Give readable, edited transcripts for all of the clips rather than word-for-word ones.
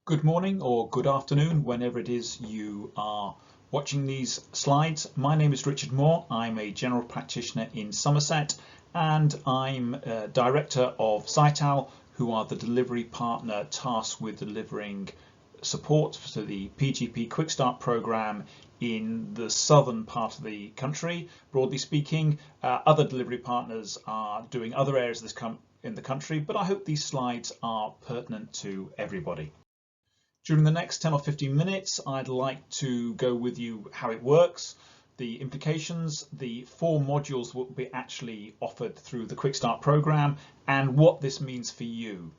Good morning or good afternoon, whenever it is you are watching these slides. My name is Richard Moore. I'm a general practitioner in Somerset, and I'm director of Cital, who are the delivery partner tasked with delivering support to the PGP Quick Start program in the southern part of the country. Broadly speaking, other delivery partners are doing other areas of this in the country, but I hope these slides are pertinent to everybody. During the next 10 or 15 minutes, I'd like to go with you how it works, the implications, the 4 modules will be actually offered through the Quick Start program, and what this means for you.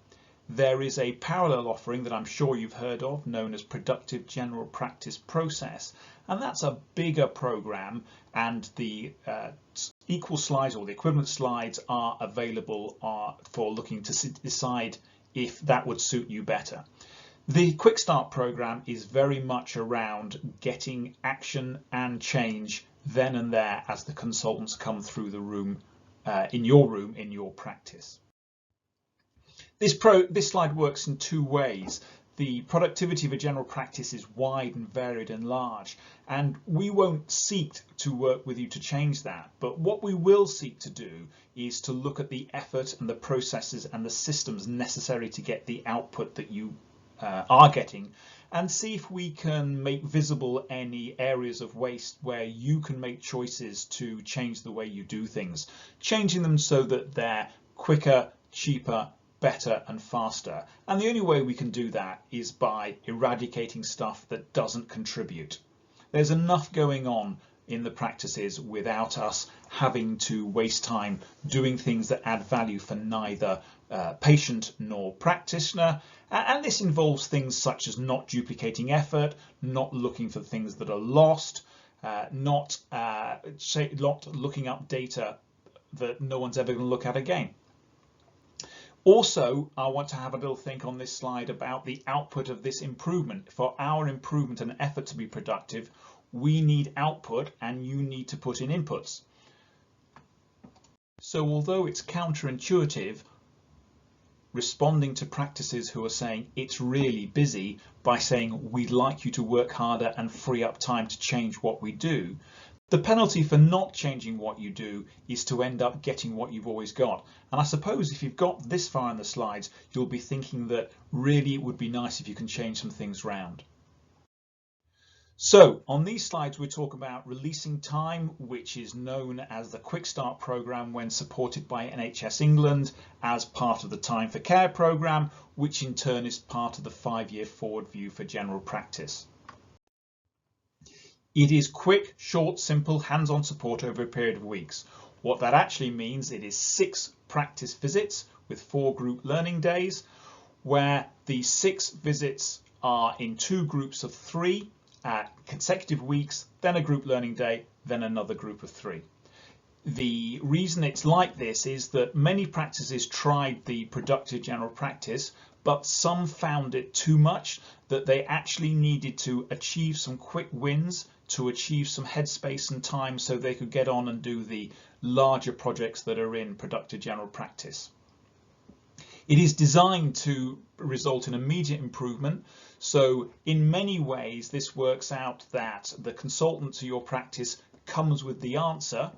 There is a parallel offering that I'm sure you've heard of, known as Productive General Practice Process, and that's a bigger program, and the equal slides or the equivalent slides are available for looking to decide if that would suit you better. The Quick Start program is very much around getting action and change then and there as the consultants come through the room, in your practice. This slide works in 2 ways. The productivity of a general practice is wide and varied and large, and we won't seek to work with you to change that. But what we will seek to do is to look at the effort and the processes and the systems necessary to get the output that you are getting, and see if we can make visible any areas of waste where you can make choices to change the way you do things, changing them so that they're quicker, cheaper, better and faster. And the only way we can do that is by eradicating stuff that doesn't contribute. There's enough going on in the practices without us having to waste time doing things that add value for neither patient nor practitioner. And this involves things such as not duplicating effort, not looking for things that are lost, not looking up data that no one's ever going to look at again. Also, I want to have a little think on this slide about the output of this improvement. For our improvement and effort to be productive, we need output and you need to put in inputs. So although it's counterintuitive, responding to practices who are saying it's really busy by saying we'd like you to work harder and free up time to change what we do, the penalty for not changing what you do is to end up getting what you've always got. And I suppose if you've got this far in the slides, you'll be thinking that really it would be nice if you can change some things round. So on these slides, we talk about releasing time, which is known as the Quick Start program when supported by NHS England as part of the Time for Care program, which in turn is part of the 5-year forward view for general practice. It is quick, short, simple, hands-on support over a period of weeks. What that actually means, it is 6 practice visits with 4 group learning days, where the 6 visits are in 2 groups of 3 consecutive weeks, then a group learning day, then another group of 3. The reason it's like this is that many practices tried the productive general practice, but some found it too much, that they actually needed to achieve some quick wins, to achieve some headspace and time so they could get on and do the larger projects that are in productive general practice. It is designed to result in immediate improvement. So in many ways, this works out that the consultant to your practice comes with the answer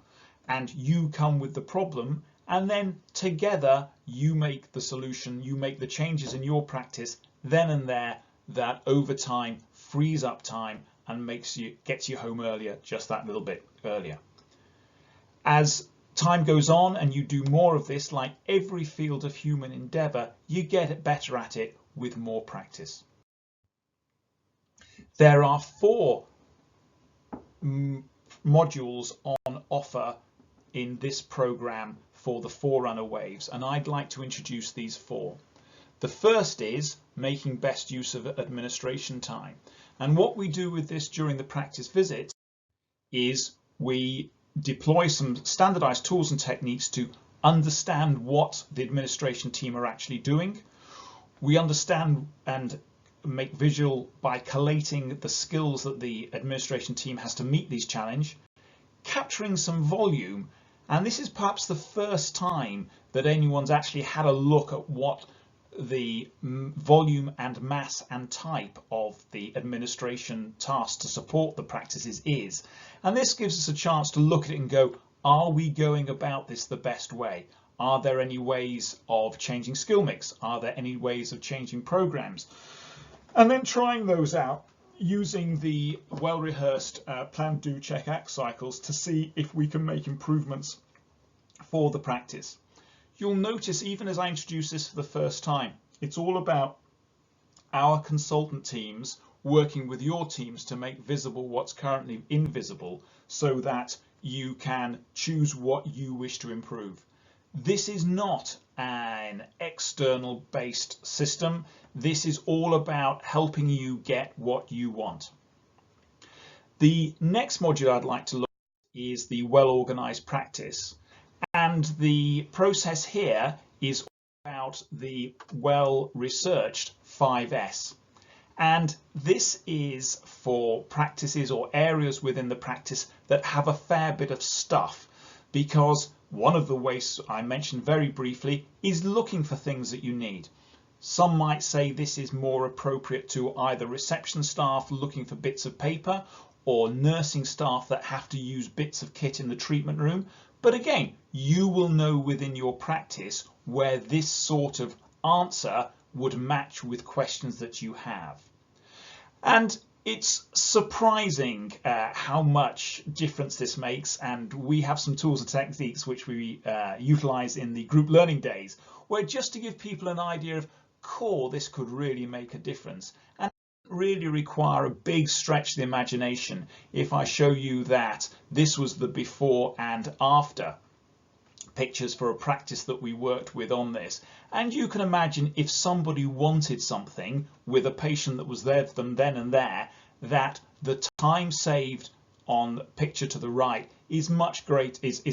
and you come with the problem, and then together you make the solution, you make the changes in your practice then and there that over time frees up time and gets you home earlier, just that little bit earlier. As time goes on and you do more of this, like every field of human endeavour, you get better at it with more practice. There are 4 modules on offer in this program for the Forerunner waves, and I'd like to introduce these 4. The first is making best use of administration time. And what we do with this during the practice visits is we deploy some standardized tools and techniques to understand what the administration team are actually doing. We understand and make visual by collating the skills that the administration team has to meet these challenges, capturing some volume, and this is perhaps the first time that anyone's actually had a look at what the volume and mass and type of the administration tasks to support the practices is. And this gives us a chance to look at it and go, are we going about this the best way? Are there any ways of changing skill mix? Are there any ways of changing programs? And then trying those out using the well-rehearsed plan, do, check, act cycles to see if we can make improvements for the practice. You'll notice, even as I introduce this for the first time, it's all about our consultant teams working with your teams to make visible what's currently invisible so that you can choose what you wish to improve. This is not an external based system. This is all about helping you get what you want. The next module I'd like to look at is the well-organized practice. And the process here is about the well-researched 5S. And this is for practices or areas within the practice that have a fair bit of stuff, because one of the ways I mentioned very briefly is looking for things that you need. Some might say this is more appropriate to either reception staff looking for bits of paper or nursing staff that have to use bits of kit in the treatment room. But again, you will know within your practice where this sort of answer would match with questions that you have. And it's surprising how much difference this makes, and we have some tools and techniques which we utilize in the group learning days, where just to give people an idea of this could really make a difference. And it doesn't really require a big stretch of the imagination if I show you that this was the before and after pictures for a practice that we worked with on this. And you can imagine if somebody wanted something with a patient that was there for them then and there, that the time saved on the picture to the right is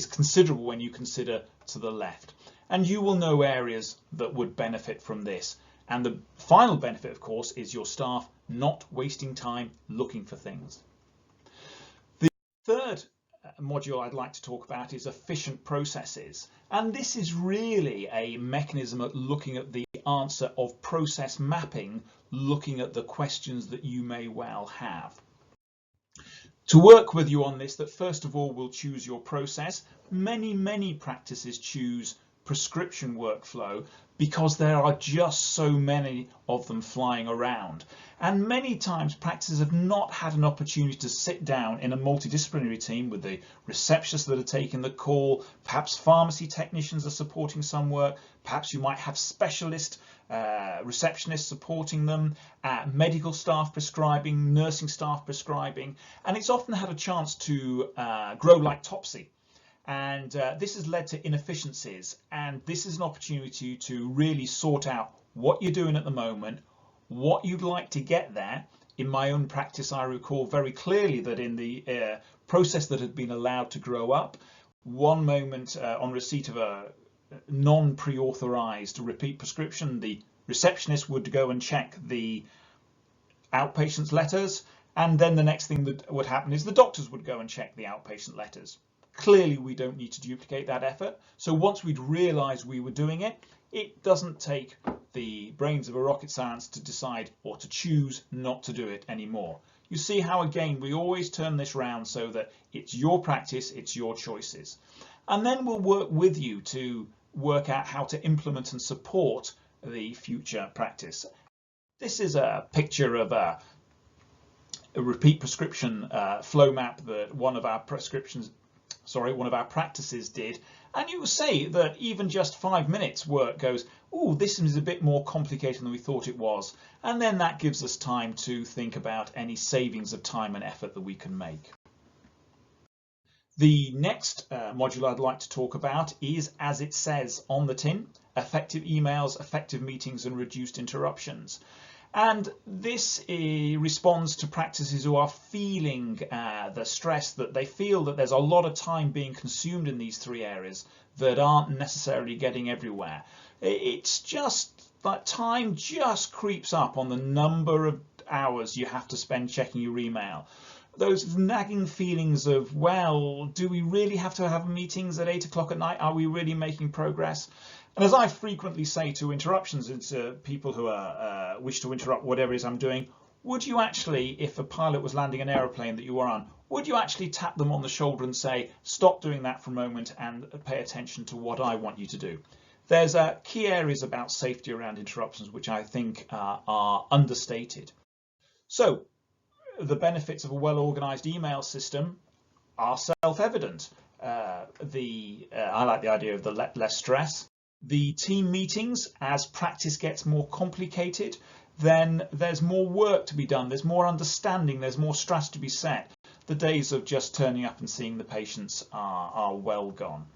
considerable when you consider to the left. And you will know areas that would benefit from this. And the final benefit, of course, is your staff not wasting time looking for things. The third module I'd like to talk about is efficient processes. And this is really a mechanism at looking at the answer of process mapping, looking at the questions that you may well have. To work with you on this, that first of all, we'll choose your process. Many practices choose prescription workflow because there are just so many of them flying around. And many times practices have not had an opportunity to sit down in a multidisciplinary team with the receptionists that are taking the call, perhaps pharmacy technicians are supporting some work, perhaps you might have specialist receptionists supporting them, medical staff prescribing, nursing staff prescribing, and it's often had a chance to grow like Topsy. And this has led to inefficiencies, and this is an opportunity to really sort out what you're doing at the moment, what you'd like to get there. In my own practice, I recall very clearly that in the process that had been allowed to grow up, one moment on receipt of a non-pre-authorized repeat prescription, the receptionist would go and check the outpatient's letters, and then the next thing that would happen is the doctors would go and check the outpatient letters. Clearly, we don't need to duplicate that effort. So once we'd realized we were doing it, it doesn't take the brains of a rocket science to decide or to choose not to do it anymore. You see how, again, we always turn this round so that it's your practice, it's your choices. And then we'll work with you to work out how to implement and support the future practice. This is a picture of a repeat prescription flow map that one of our practices did, and you will see that even just 5 minutes work goes, oh, this is a bit more complicated than we thought it was, and then that gives us time to think about any savings of time and effort that we can make. The next module I'd like to talk about is, as it says on the tin, effective emails, effective meetings and reduced interruptions. And this responds to practices who are feeling the stress, that they feel that there's a lot of time being consumed in these three areas that aren't necessarily getting everywhere. It's just that time just creeps up on the number of hours you have to spend checking your email. Those nagging feelings of, well, do we really have to have meetings at 8 o'clock at night? Are we really making progress? And as I frequently say to interruptions and to people who are, wish to interrupt whatever it is I'm doing, would you actually, if a pilot was landing an aeroplane that you were on, would you actually tap them on the shoulder and say, stop doing that for a moment and pay attention to what I want you to do? There's key areas about safety around interruptions which I think are understated. So the benefits of a well-organized email system are self-evident. I like the idea of the less stress. The team meetings, as practice gets more complicated, then there's more work to be done, there's more understanding, there's more strategy to be set. The days of just turning up and seeing the patients are well gone.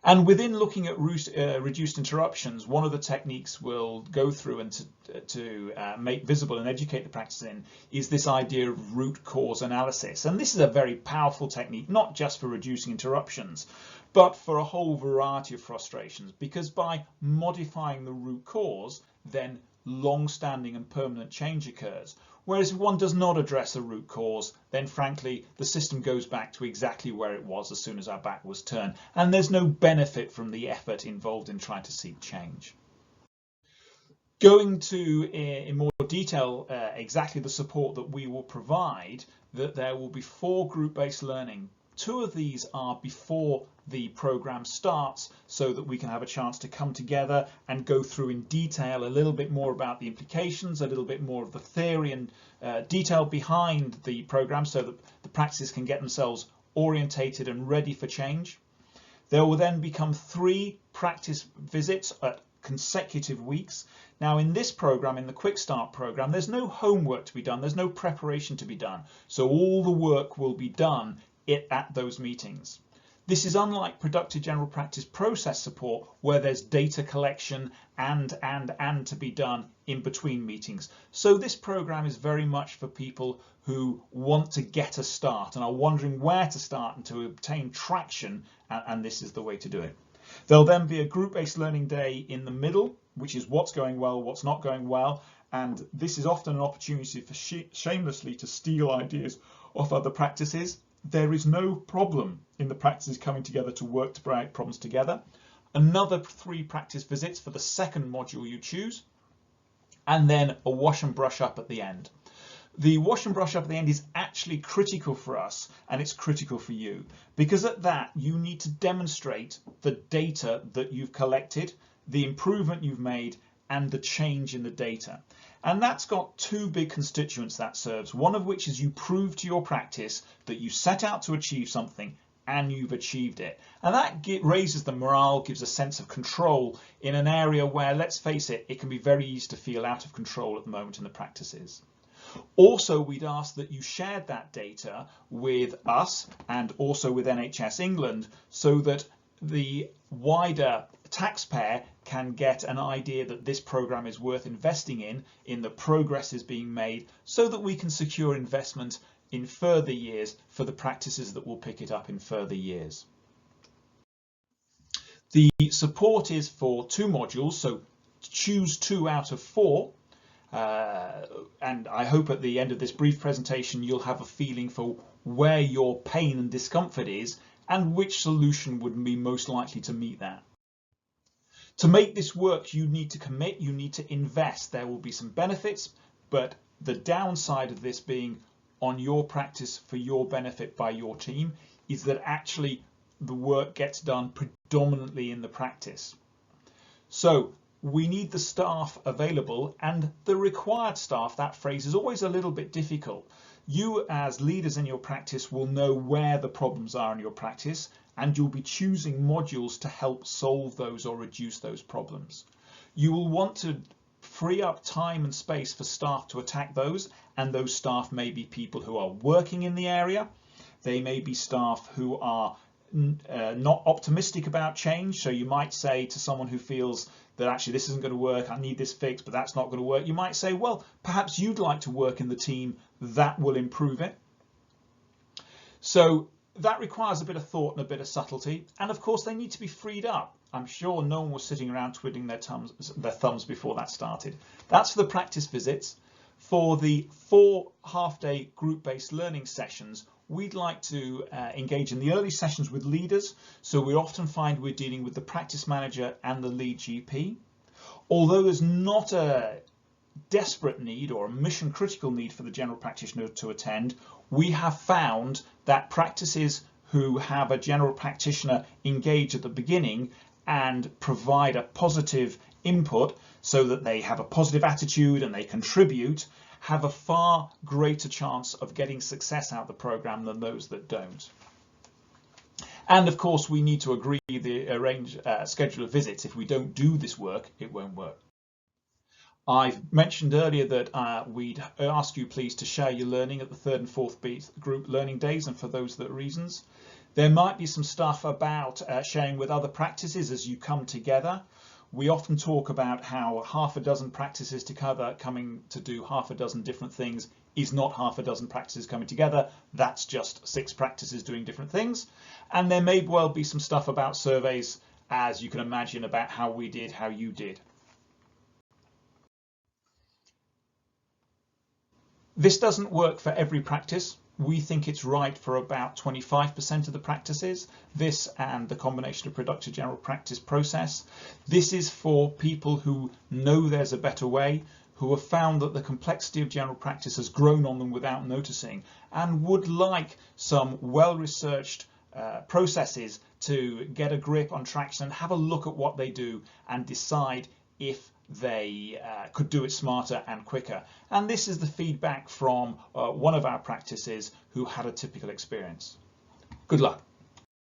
And within looking at reduced interruptions, one of the techniques we'll go through and to make visible and educate the practice in is this idea of root cause analysis. And this is a very powerful technique, not just for reducing interruptions, but for a whole variety of frustrations, because by modifying the root cause, then long-standing and permanent change occurs. Whereas if one does not address a root cause, then frankly the system goes back to exactly where it was as soon as our back was turned, and there's no benefit from the effort involved in trying to seek change. Going to in more detail exactly the support that we will provide, that there will be 4 group-based learning. 2 of these are before the program starts, so that we can have a chance to come together and go through in detail a little bit more about the implications, a little bit more of the theory and detail behind the program, so that the practices can get themselves orientated and ready for change. There will then become 3 practice visits at consecutive weeks. Now in this program, in the Quick Start program, there's no homework to be done, there's no preparation to be done, so all the work will be done at those meetings. This is unlike productive general practice process support, where there's data collection and to be done in between meetings. So this program is very much for people who want to get a start and are wondering where to start and to obtain traction, and this is the way to do it. There'll then be a group-based learning day in the middle, which is what's going well, what's not going well, and this is often an opportunity for shamelessly to steal ideas off other practices. There is no problem in the practices coming together to work to break problems together. Another 3 practice visits for the second module you choose, and then a wash and brush up at the end. The wash and brush up at the end is actually critical for us, and it's critical for you, because at that you need to demonstrate the data that you've collected, the improvement you've made, and the change in the data. And that's got 2 big constituents that serves, one of which is you prove to your practice that you set out to achieve something and you've achieved it. And that raises the morale, gives a sense of control in an area where, let's face it, it can be very easy to feel out of control at the moment in the practices. Also, we'd ask that you shared that data with us and also with NHS England, so that the wider taxpayer can get an idea that this program is worth investing in the progress is being made, so that we can secure investment in further years for the practices that will pick it up in further years. The support is for 2 modules, so choose 2 out of 4. And I hope at the end of this brief presentation you'll have a feeling for where your pain and discomfort is and which solution would be most likely to meet that. To make this work, you need to commit, you need to invest. There will be some benefits, but the downside of this being on your practice for your benefit by your team is that actually the work gets done predominantly in the practice. So we need the staff available, and the required staff, that phrase is always a little bit difficult. You as leaders in your practice will know where the problems are in your practice, and you'll be choosing modules to help solve those or reduce those problems. You will want to free up time and space for staff to attack those, and those staff may be people who are working in the area. They may be staff who are not optimistic about change. So you might say to someone who feels that actually this isn't going to work, I need this fixed, but that's not going to work. You might say, well, perhaps you'd like to work in the team that will improve it. So that requires a bit of thought and a bit of subtlety. And of course, they need to be freed up. I'm sure no one was sitting around twiddling their thumbs before that started. That's for the practice visits. For the 4 half-day group-based learning sessions, we'd like to engage in the early sessions with leaders. So we often find we're dealing with the practice manager and the lead GP. Although there's not a desperate need or a mission critical need for the general practitioner to attend, we have found that practices who have a general practitioner engage at the beginning and provide a positive input so that they have a positive attitude and they contribute, have a far greater chance of getting success out of the program than those that don't. And of course, we need to agree the schedule of visits. If we don't do this work, it won't work. I've mentioned earlier that we'd ask you please to share your learning at the 3rd and 4th group learning days, and for those reasons. There might be some stuff about sharing with other practices as you come together. We often talk about how half a dozen practices together coming to do half a dozen different things is not half a dozen practices coming together. That's just 6 practices doing different things. And there may well be some stuff about surveys, as you can imagine, about how we did, how you did. This doesn't work for every practice. We think it's right for about 25% of the practices, this and the combination of productive general practice process. This is for people who know there's a better way, who have found that the complexity of general practice has grown on them without noticing, and would like some well-researched processes to get a grip on traction and have a look at what they do and decide if they could do it smarter and quicker. And this is the feedback from one of our practices who had a typical experience. Good luck.